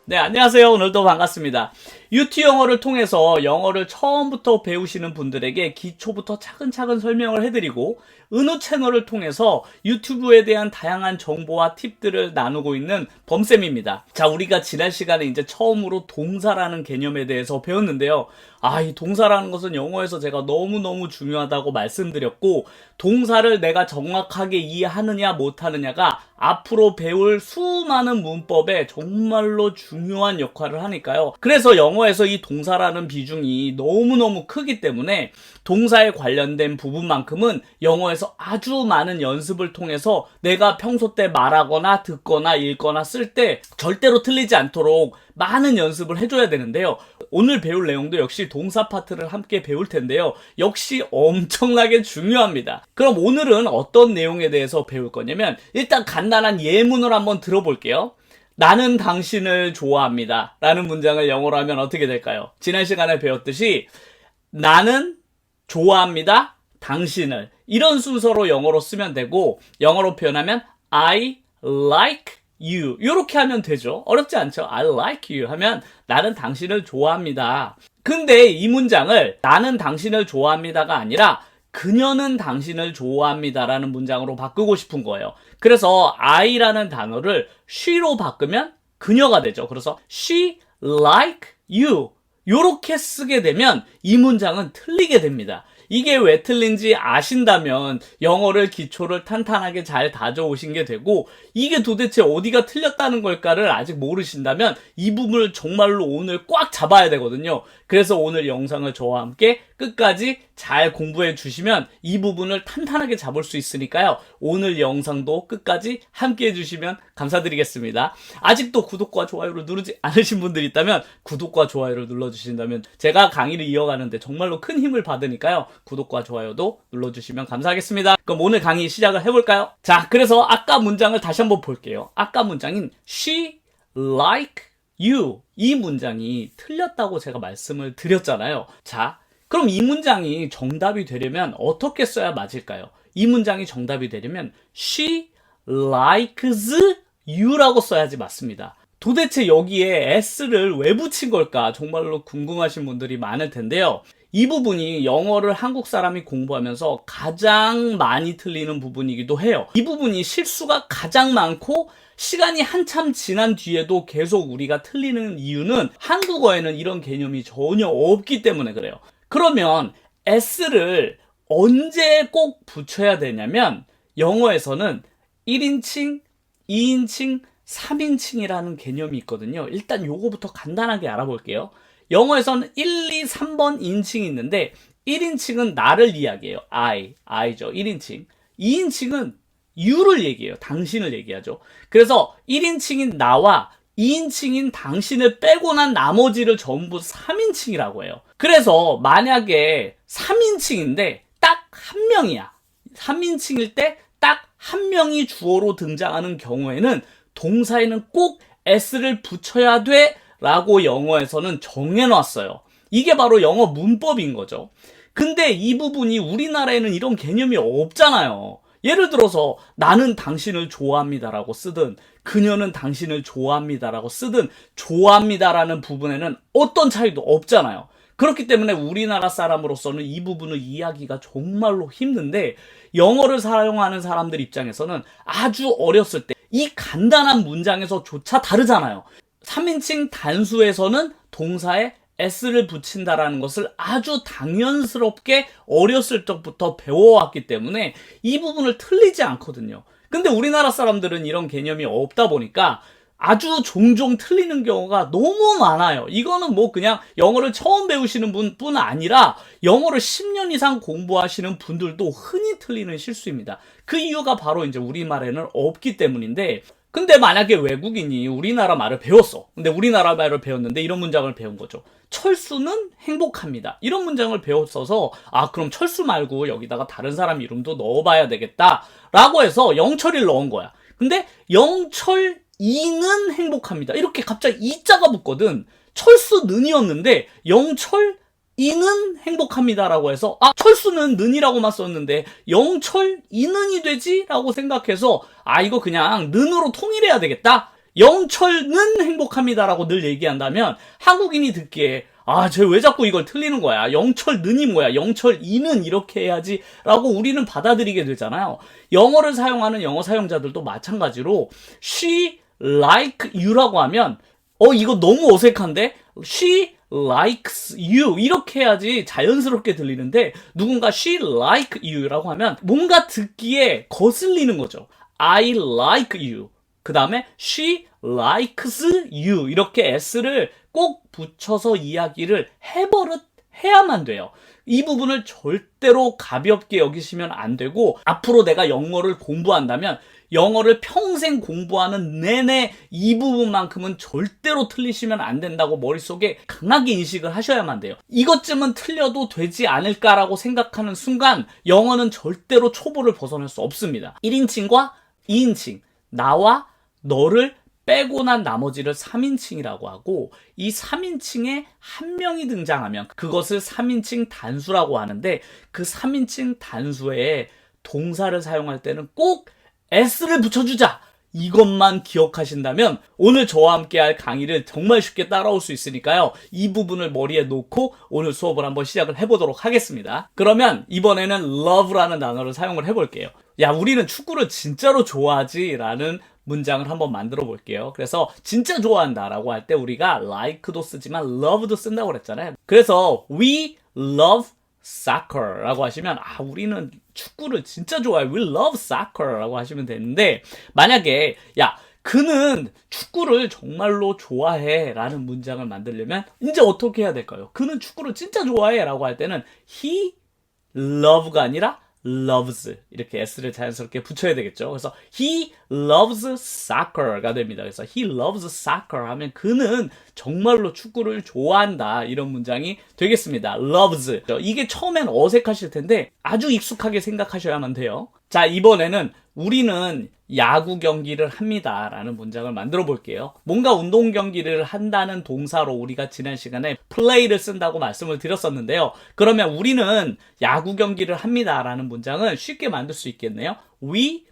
네, 안녕하세요. 오늘도 반갑습니다. 유튜 영어를 통해서 영어를 처음부터 배우시는 분들에게 기초부터 차근차근 설명을 해드리고 은우 채널을 통해서 유튜브에 대한 다양한 정보와 팁들을 나누고 있는 범쌤입니다. 자, 우리가 지난 시간에 이제 처음으로 동사라는 개념에 대해서 배웠는데요. 이 동사라는 것은 영어에서 제가 너무너무 중요하다고 말씀드렸고, 동사를 내가 정확하게 이해하느냐 못하느냐가 앞으로 배울 수많은 문법에 정말로 중요한 역할을 하니까요. 그래서 영어에서 이 동사라는 비중이 너무너무 크기 때문에 동사에 관련된 부분만큼은 영어에서 아주 많은 연습을 통해서 내가 평소 때 말하거나 듣거나 읽거나 쓸 때 절대로 틀리지 않도록 많은 연습을 해줘야 되는데요. 오늘 배울 내용도 역시 동사 파트를 함께 배울 텐데요. 역시 엄청나게 중요합니다. 그럼 오늘은 어떤 내용에 대해서 배울 거냐면, 일단 간단한 예문을 한번 들어볼게요. 나는 당신을 좋아합니다 라는 문장을 영어로 하면 어떻게 될까요? 지난 시간에 배웠듯이 나는 좋아합니다, 당신을, 이런 순서로 영어로 쓰면 되고, 영어로 표현하면 I like you 이렇게 하면 되죠. 어렵지 않죠? I like you 하면 나는 당신을 좋아합니다. 근데 이 문장을 나는 당신을 좋아합니다가 아니라 그녀는 당신을 좋아합니다 라는 문장으로 바꾸고 싶은 거예요. 그래서 I라는 단어를 she로 바꾸면 그녀가 되죠. 그래서 she like you 요렇게 쓰게 되면 이 문장은 틀리게 됩니다. 이게 왜 틀린지 아신다면 영어를 기초를 탄탄하게 잘 다져오신 게 되고, 이게 도대체 어디가 틀렸다는 걸까를 아직 모르신다면 이 부분을 정말로 오늘 꽉 잡아야 되거든요. 그래서 오늘 영상을 저와 함께 끝까지 잘 공부해 주시면 이 부분을 탄탄하게 잡을 수 있으니까요. 오늘 영상도 끝까지 함께 해주시면 감사드리겠습니다. 아직도 구독과 좋아요를 누르지 않으신 분들이 있다면 구독과 좋아요를 눌러주신다면 제가 강의를 이어가는데 정말로 큰 힘을 받으니까요. 구독과 좋아요도 눌러주시면 감사하겠습니다. 그럼 오늘 강의 시작을 해볼까요? 자, 그래서 아까 문장을 다시 한번 볼게요. 아까 문장인 she like you, 이 문장이 틀렸다고 제가 말씀을 드렸잖아요. 자, 그럼 이 문장이 정답이 되려면 어떻게 써야 맞을까요? 이 문장이 정답이 되려면 she likes you라고 써야지 맞습니다. 도대체 여기에 s를 왜 붙인 걸까 정말로 궁금하신 분들이 많을 텐데요. 이 부분이 영어를 한국 사람이 공부하면서 가장 많이 틀리는 부분이기도 해요. 이 부분이 실수가 가장 많고 시간이 한참 지난 뒤에도 계속 우리가 틀리는 이유는 한국어에는 이런 개념이 전혀 없기 때문에 그래요. 그러면 s를 언제 꼭 붙여야 되냐면, 영어에서는 1인칭, 2인칭, 3인칭이라는 개념이 있거든요. 일단 요거부터 간단하게 알아볼게요. 영어에서는 1, 2, 3번 인칭이 있는데 1인칭은 나를 이야기해요. I죠. 1인칭. 2인칭은 you를 얘기해요. 당신을 얘기하죠. 그래서 1인칭인 나와 2인칭인 당신을 빼고 난 나머지를 전부 3인칭이라고 해요. 그래서 만약에 3인칭인데 딱 한 명이야. 3인칭일 때 딱 한 명이 주어로 등장하는 경우에는 동사에는 꼭 s를 붙여야 돼 라고 영어에서는 정해놨어요. 이게 바로 영어 문법인 거죠. 근데 이 부분이 우리나라에는 이런 개념이 없잖아요. 예를 들어서 나는 당신을 좋아합니다라고 쓰든 그녀는 당신을 좋아합니다라고 쓰든 좋아합니다라는 부분에는 어떤 차이도 없잖아요. 그렇기 때문에 우리나라 사람으로서는 이 부분을 이해하기가 정말로 힘든데, 영어를 사용하는 사람들 입장에서는 아주 어렸을 때 이 간단한 문장에서조차 다르잖아요. 3인칭 단수에서는 동사에 s를 붙인다라는 것을 아주 당연스럽게 어렸을 적부터 배워왔기 때문에 이 부분을 틀리지 않거든요. 근데 우리나라 사람들은 이런 개념이 없다 보니까 아주 종종 틀리는 경우가 너무 많아요. 이거는 뭐 그냥 영어를 처음 배우시는 분뿐 아니라 영어를 10년 이상 공부하시는 분들도 흔히 틀리는 실수입니다. 그 이유가 바로 이제 우리말에는 없기 때문인데, 근데 만약에 외국인이 우리나라 말을 배웠어. 근데 우리나라 말을 배웠는데 이런 문장을 배운 거죠. 철수는 행복합니다. 이런 문장을 배웠어서 그럼 철수 말고 여기다가 다른 사람 이름도 넣어봐야 되겠다 라고 해서 영철이를 넣은 거야. 근데 영철이는 행복합니다. 이렇게 갑자기 이자가 붙거든. 철수는이었는데 영철이는 행복합니다라고 해서 철수는 는이라고만 썼는데 영철이는이 되지? 라고 생각해서 이거 그냥 는으로 통일해야 되겠다. 영철은 행복합니다라고 늘 얘기한다면 한국인이 듣기에 쟤 왜 자꾸 이걸 틀리는 거야? 영철는이 뭐야? 영철이는 이렇게 해야지 라고 우리는 받아들이게 되잖아요. 영어를 사용하는 영어 사용자들도 마찬가지로 she like you라고 하면 이거 너무 어색한데? she likes you 이렇게 해야지 자연스럽게 들리는데 누군가 she like you라고 하면 뭔가 듣기에 거슬리는 거죠. I like you 그 다음에 she likes you 이렇게 s를 꼭 붙여서 이야기를 해야만 돼요. 이 부분을 절대로 가볍게 여기시면 안 되고 앞으로 내가 영어를 공부한다면 영어를 평생 공부하는 내내 이 부분만큼은 절대로 틀리시면 안 된다고 머릿속에 강하게 인식을 하셔야만 돼요. 이것쯤은 틀려도 되지 않을까라고 생각하는 순간 영어는 절대로 초보를 벗어날 수 없습니다. 1인칭과 2인칭, 나와 너를 빼고 난 나머지를 3인칭이라고 하고 이 3인칭에 한 명이 등장하면 그것을 3인칭 단수라고 하는데 그 3인칭 단수에 동사를 사용할 때는 꼭 s를 붙여주자 이것만 기억하신다면 오늘 저와 함께 할 강의를 정말 쉽게 따라올 수 있으니까요. 이 부분을 머리에 놓고 오늘 수업을 한번 시작을 해보도록 하겠습니다. 그러면 이번에는 love라는 단어를 사용을 해볼게요. 야, 우리는 축구를 진짜로 좋아하지 라는 문장을 한번 만들어 볼게요. 그래서 진짜 좋아한다 라고 할 때 우리가 like도 쓰지만 love도 쓴다고 그랬잖아요. 그래서 we love soccer 라고 하시면 우리는 축구를 진짜 좋아해. We love soccer 라고 하시면 되는데 만약에 그는 축구를 정말로 좋아해 라는 문장을 만들려면 이제 어떻게 해야 될까요? 그는 축구를 진짜 좋아해 라고 할 때는 he love가 아니라 loves 이렇게 s를 자연스럽게 붙여야 되겠죠. 그래서 he loves soccer가 됩니다. 그래서 he loves soccer 하면 그는 정말로 축구를 좋아한다 이런 문장이 되겠습니다. loves 이게 처음엔 어색하실 텐데 아주 익숙하게 생각하셔야만 돼요. 자, 이번에는 우리는 야구 경기를 합니다 라는 문장을 만들어 볼게요. 뭔가 운동 경기를 한다는 동사로 우리가 지난 시간에 play를 쓴다고 말씀을 드렸었는데요. 그러면 우리는 야구 경기를 합니다 라는 문장은 쉽게 만들 수 있겠네요. We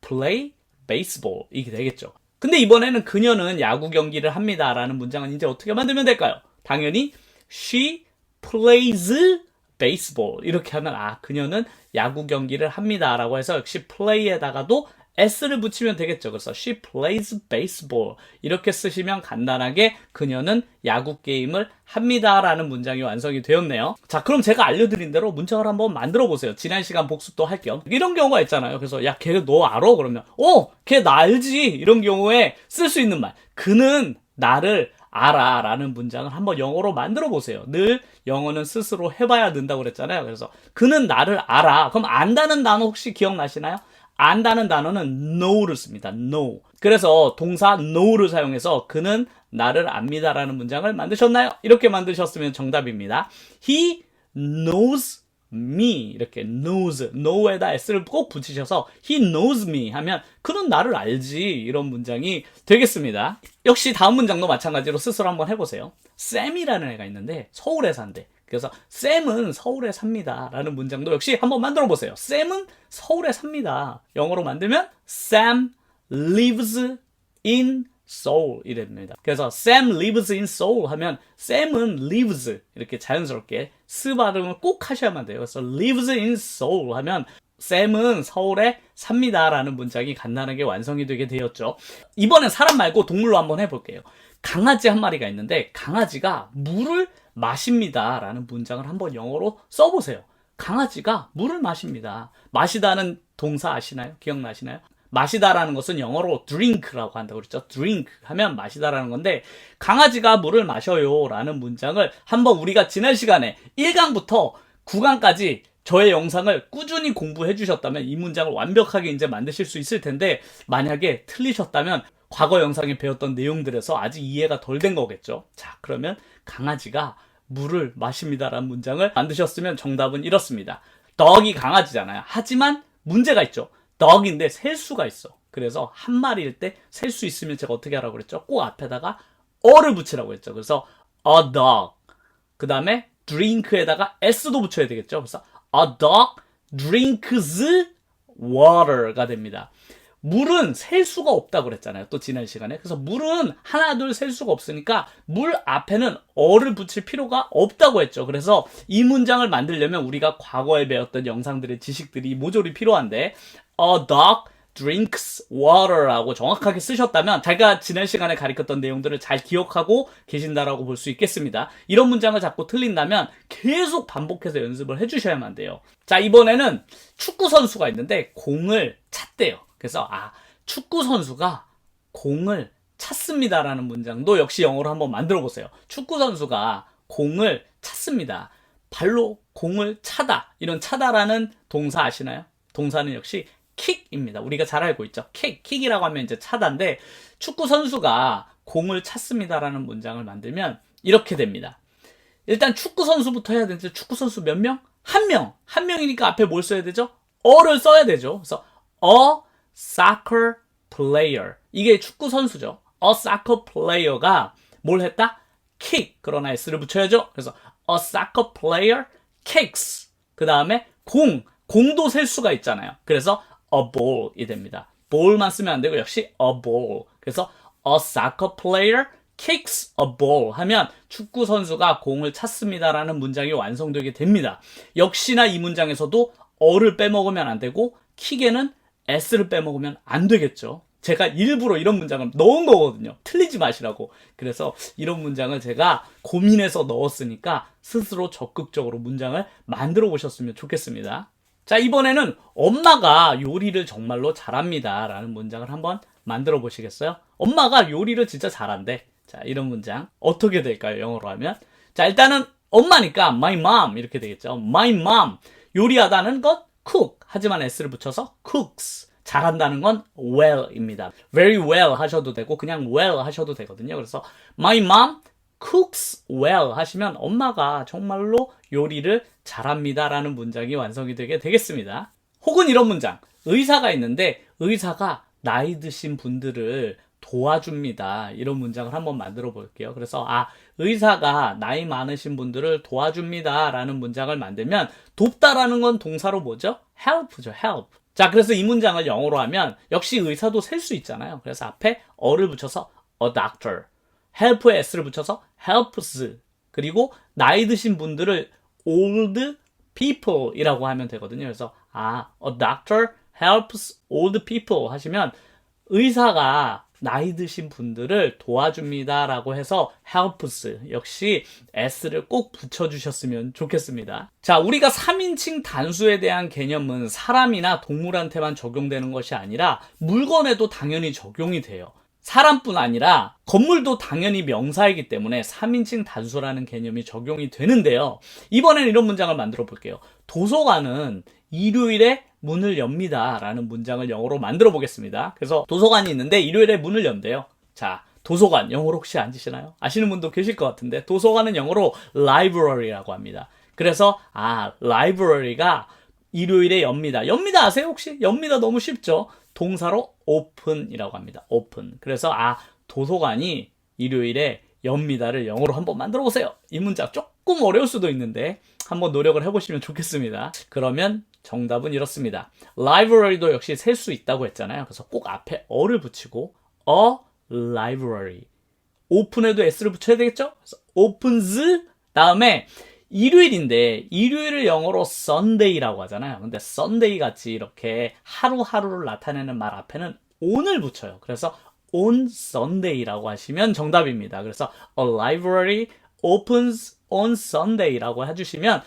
play baseball 이게 되겠죠. 근데 이번에는 그녀는 야구 경기를 합니다 라는 문장은 이제 어떻게 만들면 될까요? 당연히 she plays baseball 이렇게 하면 그녀는 야구 경기를 합니다 라고 해서 역시 play에다가도 s를 붙이면 되겠죠. 그래서 she plays baseball 이렇게 쓰시면 간단하게 그녀는 야구 게임을 합니다 라는 문장이 완성이 되었네요. 자, 그럼 제가 알려드린 대로 문장을 한번 만들어 보세요. 지난 시간 복습도 할 겸 이런 경우가 있잖아요. 그래서 걔 너 알아? 그러면 걔 나 알지 이런 경우에 쓸 수 있는 말 그는 나를 알아 라는 문장을 한번 영어로 만들어 보세요. 늘 영어는 스스로 해봐야 는다고 그랬잖아요. 그래서 그는 나를 알아. 그럼 안다는 단어 혹시 기억나시나요? 안다는 단어는 know를 씁니다. know. 그래서 동사 know를 사용해서 그는 나를 압니다 라는 문장을 만드셨나요? 이렇게 만드셨으면 정답입니다. He knows me 이렇게 knows, know에다 s를 꼭 붙이셔서 he knows me 하면 그는 나를 알지 이런 문장이 되겠습니다. 역시 다음 문장도 마찬가지로 스스로 한번 해보세요. 쌤이라는 애가 있는데 서울에 산대. 그래서 쌤은 서울에 삽니다 라는 문장도 역시 한번 만들어 보세요. 쌤은 서울에 삽니다. 영어로 만들면 Sam lives in Seoul 이랍니다. 그래서 Sam lives in Seoul 하면 쌤은 lives 이렇게 자연스럽게 스 발음을 꼭 하셔야만 돼요. 그래서 lives in Seoul 하면 쌤은 서울에 삽니다 라는 문장이 간단하게 완성이 되게 되었죠. 이번엔 사람 말고 동물로 한번 해볼게요. 강아지 한 마리가 있는데 강아지가 물을 마십니다 라는 문장을 한번 영어로 써보세요. 강아지가 물을 마십니다. 마시다는 동사 아시나요? 기억나시나요? 마시다라는 것은 영어로 drink라고 한다고 그랬죠. drink 하면 마시다라는 건데 강아지가 물을 마셔요 라는 문장을 한번 우리가 지난 시간에 1강부터 9강까지 저의 영상을 꾸준히 공부해 주셨다면 이 문장을 완벽하게 이제 만드실 수 있을 텐데 만약에 틀리셨다면 과거 영상에 배웠던 내용들에서 아직 이해가 덜 된 거겠죠. 자, 그러면 강아지가 물을 마십니다라는 문장을 만드셨으면 정답은 이렇습니다. dog이 강아지잖아요. 하지만 문제가 있죠. dog인데 셀 수가 있어. 그래서 한 마리일 때 셀 수 있으면 제가 어떻게 하라고 그랬죠? 꼭 앞에다가 어를 붙이라고 했죠. 그래서 a dog 그 다음에 drink에다가 s도 붙여야 되겠죠. 그래서 a dog drinks water가 됩니다. 물은 셀 수가 없다고 그랬잖아요. 또 지난 시간에. 그래서 물은 하나, 둘 셀 수가 없으니까 물 앞에는 어를 붙일 필요가 없다고 했죠. 그래서 이 문장을 만들려면 우리가 과거에 배웠던 영상들의 지식들이 모조리 필요한데 A dog drinks water라고 정확하게 쓰셨다면 제가 지난 시간에 가르쳤던 내용들을 잘 기억하고 계신다라고 볼 수 있겠습니다. 이런 문장을 자꾸 틀린다면 계속 반복해서 연습을 해주셔야만 돼요. 자, 이번에는 축구 선수가 있는데 공을 찼대요. 그래서 축구 선수가 공을 찼습니다라는 문장도 역시 영어로 한번 만들어 보세요. 축구 선수가 공을 찼습니다. 발로 공을 차다. 이런 차다라는 동사 아시나요? 동사는 역시 킥입니다. 우리가 잘 알고 있죠. 킥이라고 하면 이제 차다인데 축구 선수가 공을 찼습니다라는 문장을 만들면 이렇게 됩니다. 일단 축구 선수부터 해야 되는데 축구 선수 몇 명? 한 명. 한 명이니까 앞에 뭘 써야 되죠? 어를 써야 되죠. 그래서 a soccer player. 이게 축구 선수죠. a soccer player가 뭘 했다? kick. 그러나 s를 붙여야죠. 그래서 a soccer player kicks. 그 다음에 공도 셀 수가 있잖아요. 그래서 a ball이 됩니다. ball만 쓰면 안 되고 역시 a ball. 그래서 a soccer player kicks a ball 하면 축구 선수가 공을 찼습니다라는 문장이 완성되게 됩니다. 역시나 이 문장에서도 어를 빼먹으면 안 되고 킥에는 s를 빼먹으면 안 되겠죠. 제가 일부러 이런 문장을 넣은 거거든요. 틀리지 마시라고. 그래서 이런 문장을 제가 고민해서 넣었으니까 스스로 적극적으로 문장을 만들어 보셨으면 좋겠습니다. 자, 이번에는 엄마가 요리를 정말로 잘합니다 라는 문장을 한번 만들어 보시겠어요? 엄마가 요리를 진짜 잘한대. 자, 이런 문장 어떻게 될까요? 영어로 하면. 자, 일단은 엄마니까 my mom 이렇게 되겠죠. my mom. 요리하다는 건 cook. 하지만 s를 붙여서 cooks. 잘한다는 건 well입니다. very well 하셔도 되고 그냥 well 하셔도 되거든요. 그래서 my mom cooks well 하시면 엄마가 정말로 요리를 잘합니다 라는 문장이 완성이 되게 되겠습니다. 혹은 이런 문장. 의사가 있는데 의사가 나이 드신 분들을 도와줍니다. 이런 문장을 한번 만들어 볼게요. 그래서 의사가 나이 많으신 분들을 도와줍니다 라는 문장을 만들면 돕다라는 건 동사로 뭐죠? help죠. help. 자, 그래서 이 문장을 영어로 하면 역시 의사도 셀 수 있잖아요. 그래서 앞에 어를 붙여서 a doctor, help에 s를 붙여서 helps, 그리고 나이 드신 분들을 old people 이라고 하면 되거든요. 그래서 a doctor helps old people 하시면 의사가 나이 드신 분들을 도와줍니다 라고 해서 helps 역시 s를 꼭 붙여주셨으면 좋겠습니다. 자, 우리가 3인칭 단수에 대한 개념은 사람이나 동물한테만 적용되는 것이 아니라 물건에도 당연히 적용이 돼요. 사람뿐 아니라 건물도 당연히 명사이기 때문에 3인칭 단수라는 개념이 적용이 되는데요. 이번엔 이런 문장을 만들어 볼게요. 도서관은 일요일에 문을 엽니다 라는 문장을 영어로 만들어 보겠습니다. 그래서 도서관이 있는데 일요일에 문을 연대요. 자, 도서관 영어로 혹시 아시나요? 아시는 분도 계실 것 같은데 도서관은 영어로 library라고 합니다. 그래서 library가 일요일에 엽니다. 엽니다 아세요 혹시? 엽니다 너무 쉽죠? 동사로 open이라고 합니다. open. 그래서 도서관이 일요일에 엽니다를 영어로 한번 만들어 보세요. 이 문장 조금 어려울 수도 있는데 한번 노력을 해보시면 좋겠습니다. 그러면 정답은 이렇습니다. library도 역시 셀 수 있다고 했잖아요. 그래서 꼭 앞에 어를 붙이고 a library. open에도 s를 붙여야 되겠죠? 그래서 opens 다음에 일요일인데 일요일을 영어로 Sunday라고 하잖아요. 근데 Sunday 같이 이렇게 하루하루를 나타내는 말 앞에는 on을 붙여요. 그래서 on Sunday라고 하시면 정답입니다. 그래서 a library opens on Sunday라고 해주시면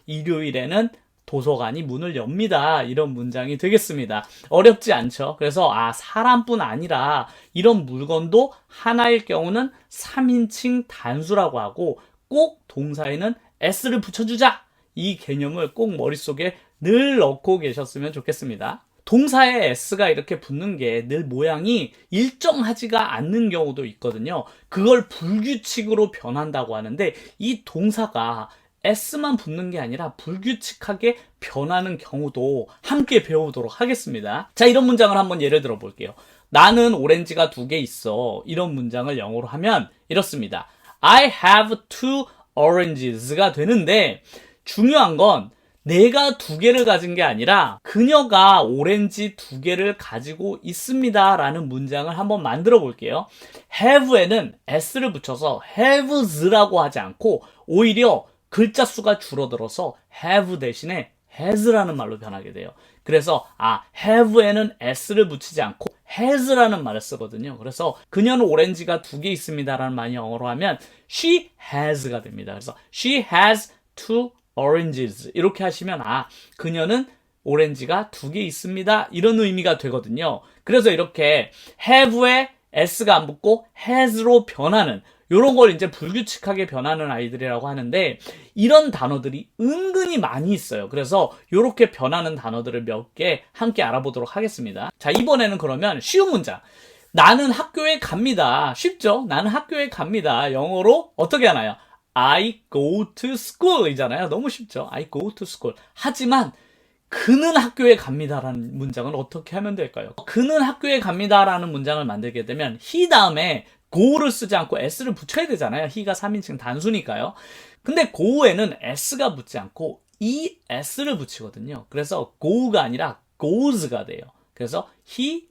일요일에는 도서관이 문을 엽니다. 이런 문장이 되겠습니다. 어렵지 않죠? 그래서 사람뿐 아니라 이런 물건도 하나일 경우는 3인칭 단수라고 하고 꼭 동사에는 s를 붙여주자. 이 개념을 꼭 머릿속에 늘 넣고 계셨으면 좋겠습니다. 동사에 s가 이렇게 붙는 게 늘 모양이 일정하지가 않는 경우도 있거든요. 그걸 불규칙으로 변한다고 하는데 이 동사가 s만 붙는 게 아니라 불규칙하게 변하는 경우도 함께 배워보도록 하겠습니다. 자, 이런 문장을 한번 예를 들어 볼게요. 나는 오렌지가 2개 있어. 이런 문장을 영어로 하면 이렇습니다. I have 2 oranges가 되는데 중요한 건 내가 2개를 가진 게 아니라 그녀가 오렌지 2개를 가지고 있습니다 라는 문장을 한번 만들어 볼게요. have에는 s를 붙여서 haves라고 하지 않고 오히려 글자 수가 줄어들어서 have 대신에 has라는 말로 변하게 돼요. 그래서 have에는 s를 붙이지 않고 has라는 말을 쓰거든요. 그래서 그녀는 오렌지가 2개 있습니다 라는 말이 영어로 하면 she has가 됩니다. 그래서 she has 2 oranges 이렇게 하시면 그녀는 오렌지가 2개 있습니다 이런 의미가 되거든요. 그래서 이렇게 have에 s가 안 붙고 has로 변하는 이런 걸 이제 불규칙하게 변하는 아이들이라고 하는데 이런 단어들이 은근히 많이 있어요. 그래서 이렇게 변하는 단어들을 몇 개 함께 알아보도록 하겠습니다. 자, 이번에는 그러면 쉬운 문장. 나는 학교에 갑니다. 쉽죠? 나는 학교에 갑니다. 영어로 어떻게 하나요? I go to school 이잖아요. 너무 쉽죠? I go to school. 하지만 그는 학교에 갑니다라는 문장은 어떻게 하면 될까요? 그는 학교에 갑니다라는 문장을 만들게 되면 he 다음에 go를 쓰지 않고 s를 붙여야 되잖아요. he가 3인칭 단수니까요. 근데 go에는 s가 붙지 않고 es를 붙이거든요. 그래서 go가 아니라 goes가 돼요. 그래서 he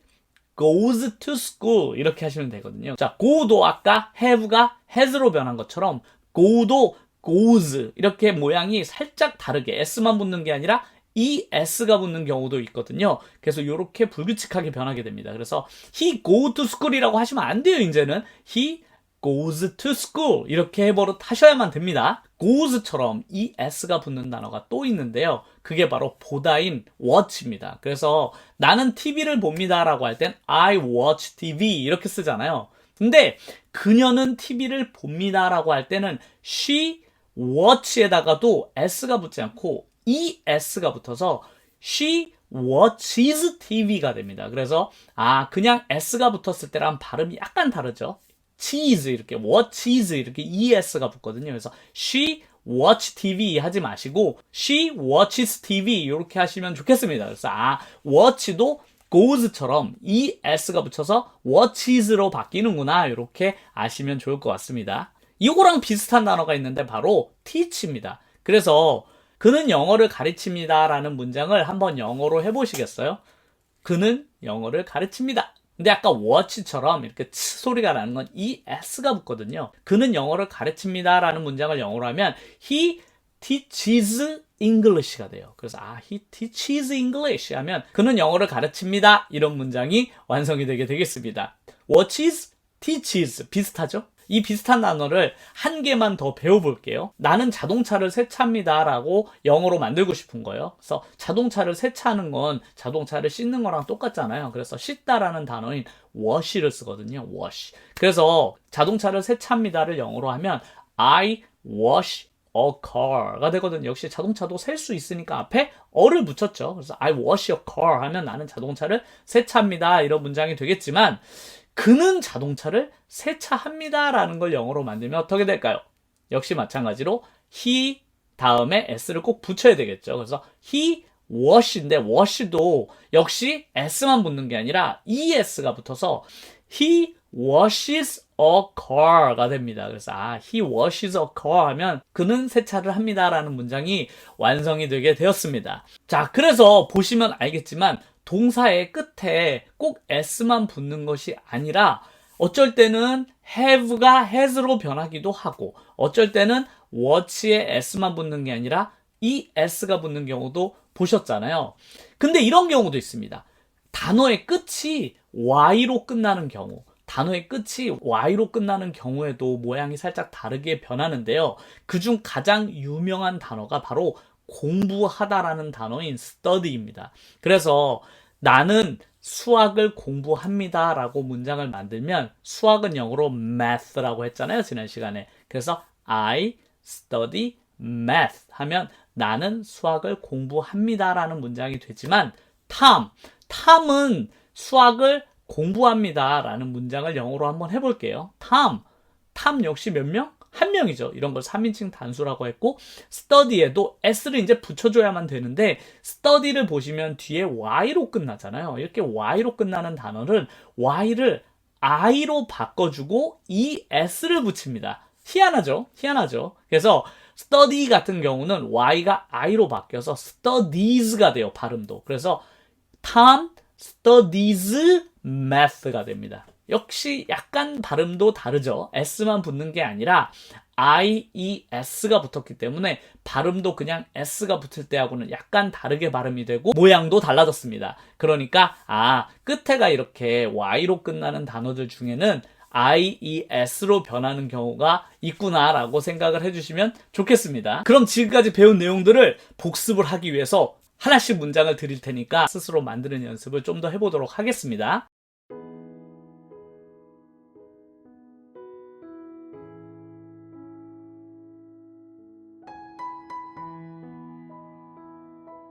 goes to school 이렇게 하시면 되거든요. 자, go도 아까 have가 has로 변한 것처럼 go도 goes 이렇게 모양이 살짝 다르게 s만 붙는 게 아니라 es가 붙는 경우도 있거든요. 그래서 이렇게 불규칙하게 변하게 됩니다. 그래서 he go to school이라고 하시면 안 돼요. 이제는 he goes to school 이렇게 하셔야만 됩니다. goes처럼 es가 붙는 단어가 또 있는데요. 그게 바로 보다인 watch입니다. 그래서 나는 TV를 봅니다 라고 할 땐 I watch TV 이렇게 쓰잖아요. 근데 그녀는 TV를 봅니다 라고 할 때는 she watch에다가도 s가 붙지 않고 es가 붙어서 she watches TV가 됩니다. 그래서 그냥 s가 붙었을 때랑 발음이 약간 다르죠. cheese 이렇게 watches 이렇게 es가 붙거든요. 그래서 she watch TV 하지 마시고 she watches TV 이렇게 하시면 좋겠습니다. 그래서 watch도 goes처럼 es가 붙여서 watches로 바뀌는구나 이렇게 아시면 좋을 것 같습니다. 이거랑 비슷한 단어가 있는데 바로 teach입니다. 그래서 그는 영어를 가르칩니다 라는 문장을 한번 영어로 해보시겠어요? 그는 영어를 가르칩니다. 근데 아까 watch처럼 이렇게 치 소리가 나는 건 es가 붙거든요. 그는 영어를 가르칩니다 라는 문장을 영어로 하면 he teaches English가 돼요. 그래서 he teaches English 하면 그는 영어를 가르칩니다 이런 문장이 완성이 되겠습니다. watches, teaches 비슷하죠? 이 비슷한 단어를 한 개만 더 배워볼게요. 나는 자동차를 세차합니다 라고 영어로 만들고 싶은 거예요. 그래서 자동차를 세차하는 건 자동차를 씻는 거랑 똑같잖아요. 그래서 씻다라는 단어인 wash를 쓰거든요. wash. 그래서 자동차를 세차합니다를 영어로 하면 I wash a car가 되거든요. 역시 자동차도 셀 수 있으니까 앞에 어를 붙였죠. 그래서 I wash a car 하면 나는 자동차를 세차합니다 이런 문장이 되겠지만 그는 자동차를 세차합니다 라는 걸 영어로 만들면 어떻게 될까요? 역시 마찬가지로 he 다음에 s를 꼭 붙여야 되겠죠. 그래서 he wash인데 wash도 역시 s만 붙는 게 아니라 es가 붙어서 he washes a car가 됩니다. 그래서 he washes a car 하면 그는 세차를 합니다 라는 문장이 완성이 되게 되었습니다. 자, 그래서 보시면 알겠지만 동사의 끝에 꼭 s만 붙는 것이 아니라 어쩔 때는 have가 has로 변하기도 하고 어쩔 때는 watch에 s만 붙는 게 아니라 es가 붙는 경우도 보셨잖아요. 근데 이런 경우도 있습니다. 단어의 끝이 y로 끝나는 경우 단어의 끝이 y로 끝나는 경우에도 모양이 살짝 다르게 변하는데요. 그중 가장 유명한 단어가 바로 공부하다라는 단어인 study입니다. 그래서 나는 수학을 공부합니다 라고 문장을 만들면 수학은 영어로 math라고 했잖아요. 지난 시간에. 그래서 I study math 하면 나는 수학을 공부합니다 라는 문장이 되지만 탐은 수학을 공부합니다 라는 문장을 영어로 한번 해볼게요. 탐 역시 몇 명? 한 명이죠. 이런 걸 3인칭 단수라고 했고 study에도 s를 이제 붙여줘야만 되는데 study를 보시면 뒤에 y로 끝나잖아요. 이렇게 y로 끝나는 단어는 y를 i로 바꿔주고 es를 붙입니다. 희한하죠? 그래서 study 같은 경우는 y가 i로 바뀌어서 studies가 돼요. 발음도. 그래서 Tom studies math가 됩니다. 역시 약간 발음도 다르죠. s만 붙는 게 아니라 ies가 붙었기 때문에 발음도 그냥 s가 붙을 때하고는 약간 다르게 발음이 되고 모양도 달라졌습니다. 그러니까 끝에가 이렇게 y로 끝나는 단어들 중에는 ies로 변하는 경우가 있구나라고 생각을 해주시면 좋겠습니다. 그럼 지금까지 배운 내용들을 복습을 하기 위해서 하나씩 문장을 드릴 테니까 스스로 만드는 연습을 좀 더 해보도록 하겠습니다.